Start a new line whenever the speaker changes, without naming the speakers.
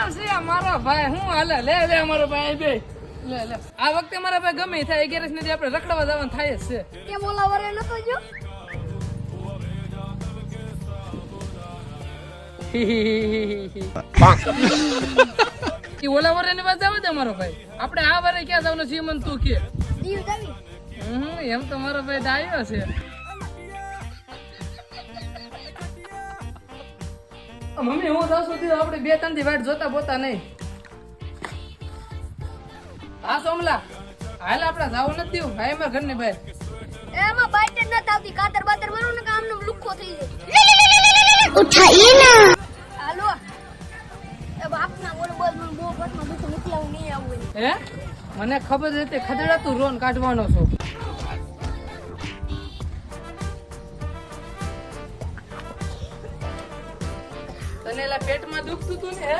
હાલ છે મારો ભાઈ હું હાલે લે લે મારો ભાઈ બે લે લે આ વખતે મારા ભાઈ ગમે થાય 11 ને આપણે રખડવા જવાનું થાય જ છે
કેમ ઓલા વરે નતો જો
ઈ ઓલા વરે ની વાત આવે છે મારો ભાઈ આપણે આ વરે ક્યાં જવાનું છે મન તું કે
દીવ જાવી
એમ તો મારો ભાઈ ડાયો છે મમ્મી હું જાઉં સુધી આપણે 2-3 થી વાટ જોતા બોતા નહીં હા સોમલા હાલ આપણે જાવ નથી ભાઈ મારા ઘરની બહાર
એમાં બાઈટ ન આવતી કાતર બાતર મારો ને કામ નો લુખ્ખો થઈ જાય ઉઠાઈ ના હાલો એ બાપ ના બોલ બોલ મને બહુ ઘટમાં દુખ નીકળાવું નહીં આવું
હે મને ખબર હતી ખદડા તું રોન કાઢવાનો છો તને એલા પેટમાં દુખતું તું ને હે